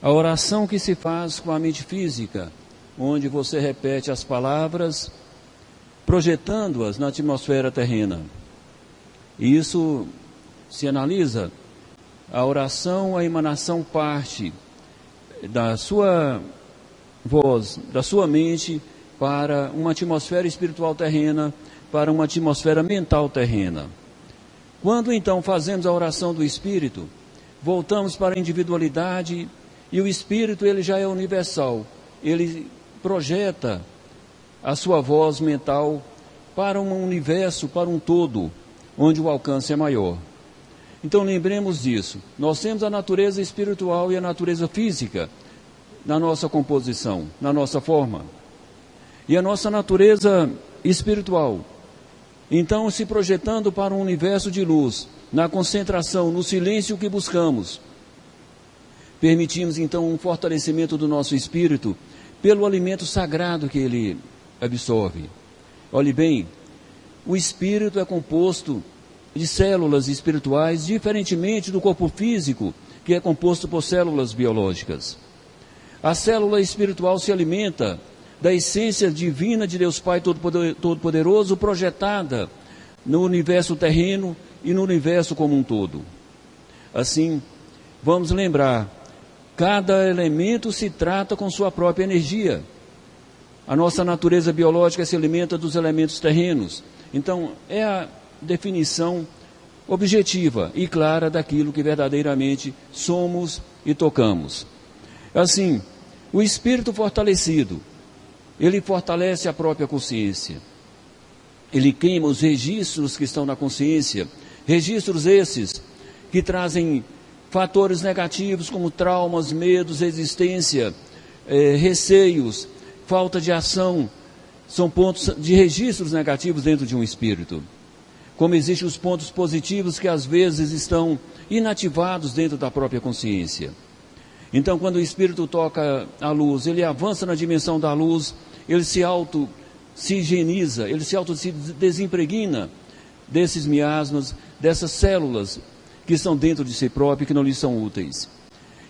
A oração que se faz com a mente física, onde você repete as palavras, projetando-as na atmosfera terrena. E isso se analisa. A oração, a emanação parte da sua voz, da sua mente, para uma atmosfera espiritual terrena, para uma atmosfera mental terrena. Quando então fazemos a oração do Espírito, voltamos para a individualidade, e o Espírito ele já é universal. Ele projeta a sua voz mental para um universo, para um todo, onde o alcance é maior. Então lembremos disso. Nós temos a natureza espiritual e a natureza física na nossa composição, na nossa forma. E a nossa natureza espiritual, então, se projetando para um universo de luz, na concentração, no silêncio que buscamos, permitimos então um fortalecimento do nosso espírito pelo alimento sagrado que ele absorve. Olhe bem, o espírito é composto de células espirituais, diferentemente do corpo físico, que é composto por células biológicas. A célula espiritual se alimenta da essência divina de Deus Pai Todo-Poderoso, projetada no universo terreno e no universo como um todo. Assim, vamos lembrar, cada elemento se trata com sua própria energia. A nossa natureza biológica se alimenta dos elementos terrenos. Então, é a definição objetiva e clara daquilo que verdadeiramente somos e tocamos. Assim, o espírito fortalecido, ele fortalece a própria consciência. Ele queima os registros que estão na consciência, registros esses que trazem fatores negativos como traumas, medos, resistência, receios, falta de ação. São pontos de registros negativos dentro de um espírito. Como existem os pontos positivos que às vezes estão inativados dentro da própria consciência. Então, quando o espírito toca a luz, ele avança na dimensão da luz, ele se higieniza, ele se desimpregna desses miasmas, dessas células que estão dentro de si próprio e que não lhe são úteis.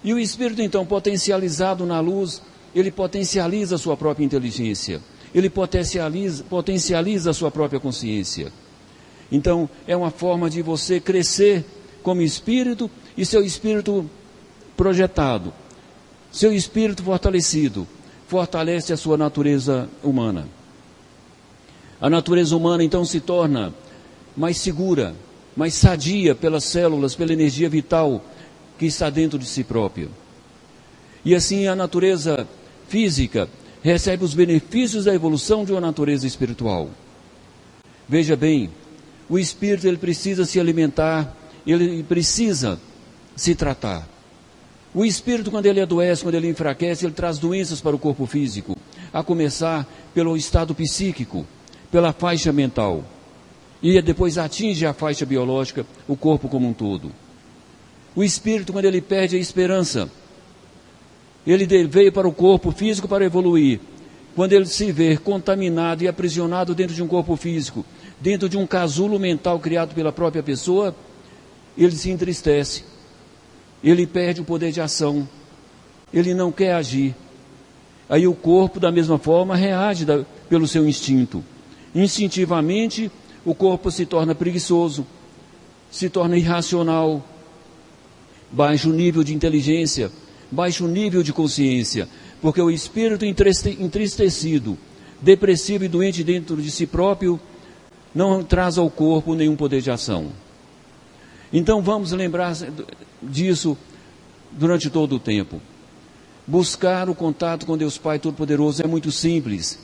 E o espírito, então, potencializado na luz, ele potencializa a sua própria inteligência, ele potencializa a sua própria consciência. Então, é uma forma de você crescer como espírito e seu espírito projetado, seu espírito fortalecido, fortalece a sua natureza humana. A natureza humana, então, se torna mais segura, mais sadia pelas células, pela energia vital que está dentro de si próprio. E assim a natureza física recebe os benefícios da evolução de uma natureza espiritual. Veja bem, o espírito ele precisa se alimentar, ele precisa se tratar. O espírito, quando ele adoece, quando ele enfraquece, ele traz doenças para o corpo físico, a começar pelo estado psíquico, pela faixa mental, e depois atinge a faixa biológica, o corpo como um todo. O espírito, quando ele perde a esperança, ele veio para o corpo físico para evoluir. Quando ele se vê contaminado e aprisionado dentro de um corpo físico, dentro de um casulo mental criado pela própria pessoa, ele se entristece. Ele perde o poder de ação, ele não quer agir. Aí o corpo, da mesma forma, reage pelo seu instinto. Instintivamente, o corpo se torna preguiçoso, se torna irracional, baixo nível de inteligência, baixo nível de consciência, porque o espírito entristecido, depressivo e doente dentro de si próprio, não traz ao corpo nenhum poder de ação. Então vamos lembrar disso durante todo o tempo. Buscar o contato com Deus Pai Todo-Poderoso é muito simples.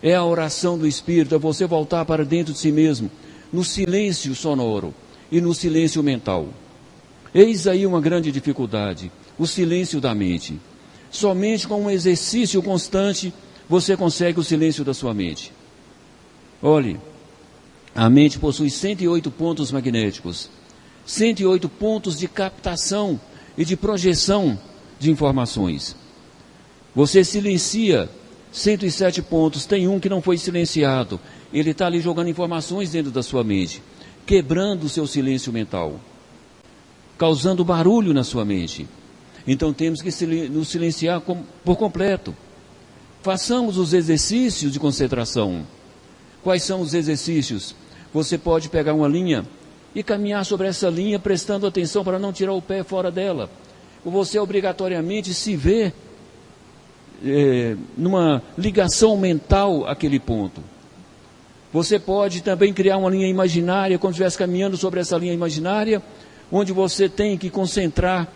É a oração do Espírito, é você voltar para dentro de si mesmo, no silêncio sonoro e no silêncio mental. Eis aí uma grande dificuldade, o silêncio da mente. Somente com um exercício constante você consegue o silêncio da sua mente. Olhe, a mente possui 108 pontos magnéticos. 108 pontos de captação e de projeção de informações. Você silencia 107 pontos, tem um que não foi silenciado. Ele está ali jogando informações dentro da sua mente, quebrando o seu silêncio mental, causando barulho na sua mente. Então temos que nos silenciar por completo. Façamos os exercícios de concentração. Quais são os exercícios? Você pode pegar uma linha e caminhar sobre essa linha, prestando atenção para não tirar o pé fora dela. Você obrigatoriamente se vê numa ligação mental àquele ponto. Você pode também criar uma linha imaginária, quando estivesse caminhando sobre essa linha imaginária, onde você tem que concentrar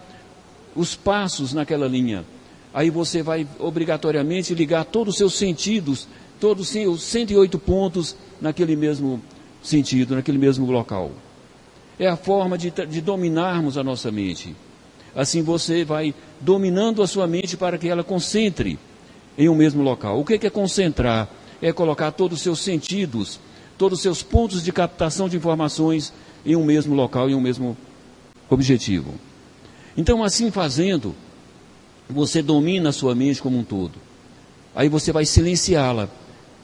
os passos naquela linha. Aí você vai obrigatoriamente ligar todos os seus sentidos, todos os 108 pontos naquele mesmo sentido, naquele mesmo local. É a forma de dominarmos a nossa mente. Assim você vai dominando a sua mente para que ela concentre em um mesmo local. O que é concentrar? É colocar todos os seus sentidos, todos os seus pontos de captação de informações em um mesmo local, em um mesmo objetivo. Então, assim fazendo, você domina a sua mente como um todo. Aí você vai silenciá-la.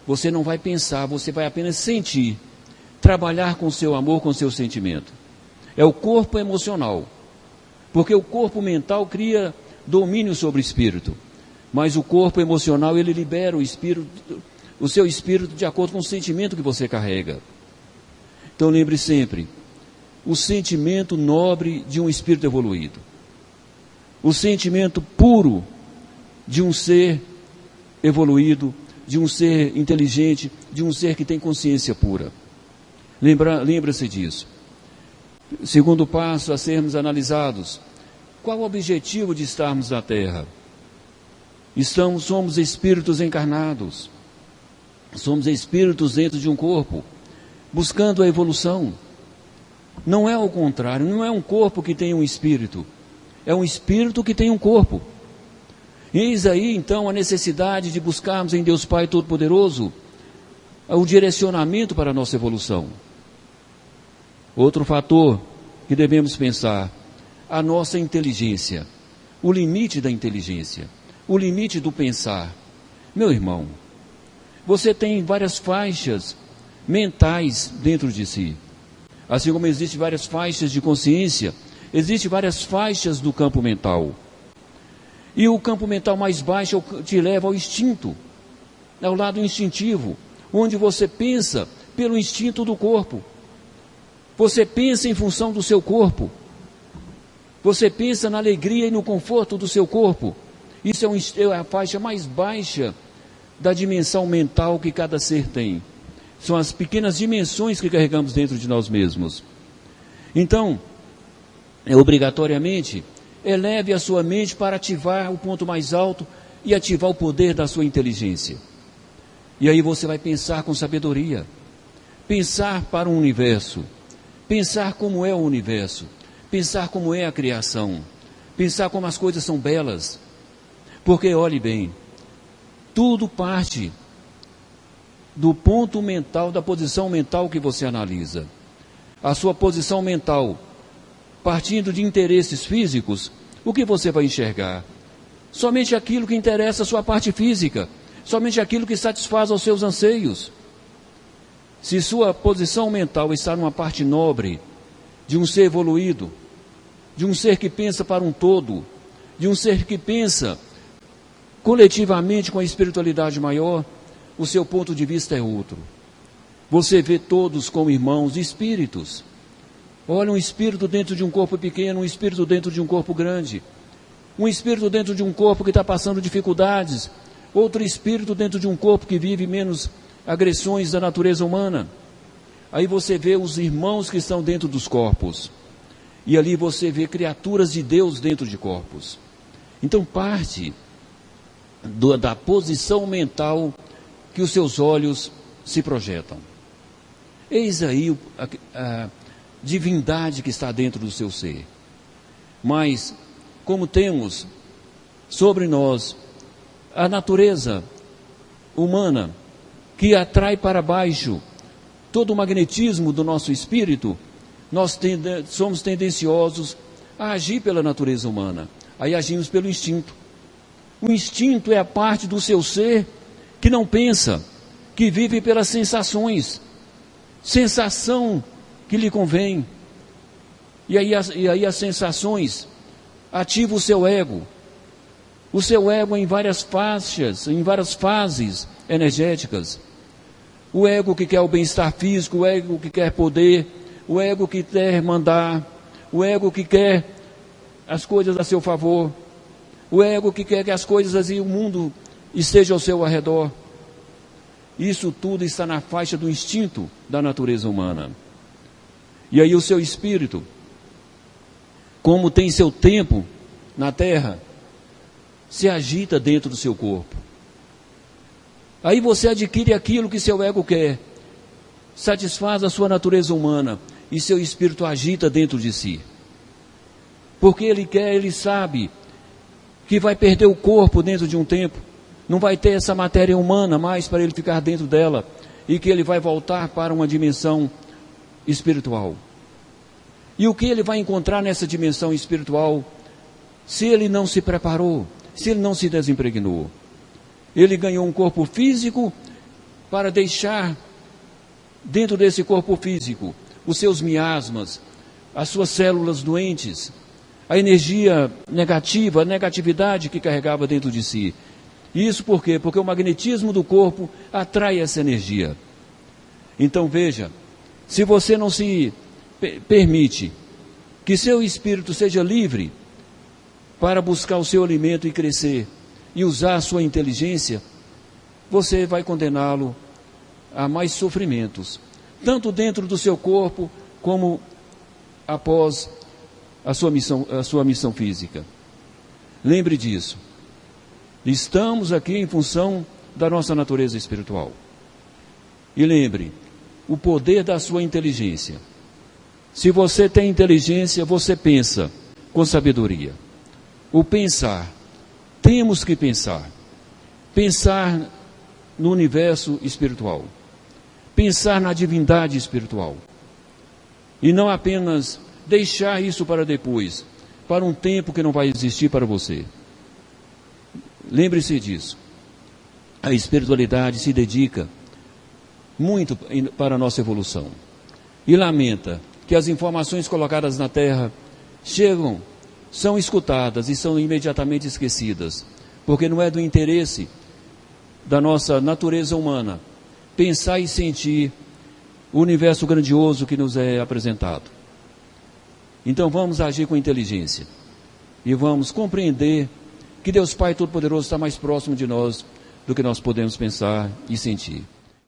Você não vai pensar, você vai apenas sentir. Trabalhar com o seu amor, com o seu sentimento. É o corpo emocional. Porque o corpo mental cria domínio sobre o espírito. Mas o corpo emocional, ele libera o seu espírito de acordo com o sentimento que você carrega. Então lembre sempre, o sentimento nobre de um espírito evoluído. O sentimento puro de um ser evoluído, de um ser inteligente, de um ser que tem consciência pura. Lembra-se disso. Segundo passo a sermos analisados, qual o objetivo de estarmos na Terra? Somos espíritos encarnados, somos espíritos dentro de um corpo, buscando a evolução. Não é ao contrário, não é um corpo que tem um espírito, é um espírito que tem um corpo. Eis aí então a necessidade de buscarmos em Deus Pai Todo-Poderoso o direcionamento para a nossa evolução. Outro fator que devemos pensar, a nossa inteligência, o limite da inteligência, o limite do pensar. Meu irmão, você tem várias faixas mentais dentro de si. Assim como existem várias faixas de consciência, existem várias faixas do campo mental. E o campo mental mais baixo te leva ao instinto, ao lado instintivo, onde você pensa pelo instinto do corpo. Você pensa em função do seu corpo. Você pensa na alegria e no conforto do seu corpo. Isso é a faixa mais baixa da dimensão mental que cada ser tem. São as pequenas dimensões que carregamos dentro de nós mesmos. Então, obrigatoriamente, eleve a sua mente para ativar o ponto mais alto e ativar o poder da sua inteligência. E aí você vai pensar com sabedoria. Pensar para o universo. Pensar como é o universo. Pensar como é a criação. Pensar como as coisas são belas. Porque, olhe bem, tudo parte do ponto mental, da posição mental que você analisa. A sua posição mental, partindo de interesses físicos, o que você vai enxergar? Somente aquilo que interessa a sua parte física, somente aquilo que satisfaz aos seus anseios. Se sua posição mental está numa parte nobre, de um ser evoluído, de um ser que pensa para um todo, de um ser que pensa coletivamente com a espiritualidade maior, o seu ponto de vista é outro. Você vê todos como irmãos, espíritos. Olha, um espírito dentro de um corpo pequeno, um espírito dentro de um corpo grande. Um espírito dentro de um corpo que está passando dificuldades. Outro espírito dentro de um corpo que vive menos agressões da natureza humana. Aí você vê os irmãos que estão dentro dos corpos. E ali você vê criaturas de Deus dentro de corpos. Então parte da posição mental que os seus olhos se projetam. Eis aí a divindade que está dentro do seu ser. Mas, como temos sobre nós a natureza humana que atrai para baixo todo o magnetismo do nosso espírito, nós somos tendenciosos a agir pela natureza humana. Aí agimos pelo instinto. O instinto é a parte do seu ser que não pensa, que vive pelas sensações. Sensação que lhe convém. E aí as sensações, ativa o seu ego. O seu ego em várias faixas, em várias fases energéticas. O ego que quer o bem-estar físico, o ego que quer poder, o ego que quer mandar, o ego que quer as coisas a seu favor, o ego que quer que as coisas e o mundo estejam ao seu arredor. Isso tudo está na faixa do instinto da natureza humana. E aí o seu espírito, como tem seu tempo na terra, se agita dentro do seu corpo. Aí você adquire aquilo que seu ego quer, satisfaz a sua natureza humana e seu espírito agita dentro de si. Porque ele quer, ele sabe que vai perder o corpo dentro de um tempo, não vai ter essa matéria humana mais para ele ficar dentro dela e que ele vai voltar para uma dimensão espiritual. E o que ele vai encontrar nessa dimensão espiritual se ele não se preparou, se ele não se desimpregnou? Ele ganhou um corpo físico para deixar dentro desse corpo físico os seus miasmas, as suas células doentes, a energia negativa, a negatividade que carregava dentro de si. Isso por quê? Porque o magnetismo do corpo atrai essa energia. Então veja, se você não se permite que seu espírito seja livre para buscar o seu alimento e crescer, e usar a sua inteligência, você vai condená-lo a mais sofrimentos, tanto dentro do seu corpo, como após a sua missão física. Lembre disso. Estamos aqui em função da nossa natureza espiritual. E lembre, o poder da sua inteligência. Se você tem inteligência, você pensa com sabedoria. O pensar, temos que pensar. Pensar no universo espiritual. Pensar na divindade espiritual. E não apenas deixar isso para depois, para um tempo que não vai existir para você. Lembre-se disso. A espiritualidade se dedica muito para a nossa evolução. E lamenta que as informações colocadas na Terra chegam, são escutadas e são imediatamente esquecidas, porque não é do interesse da nossa natureza humana pensar e sentir o universo grandioso que nos é apresentado. Então vamos agir com inteligência e vamos compreender que Deus Pai Todo-Poderoso está mais próximo de nós do que nós podemos pensar e sentir.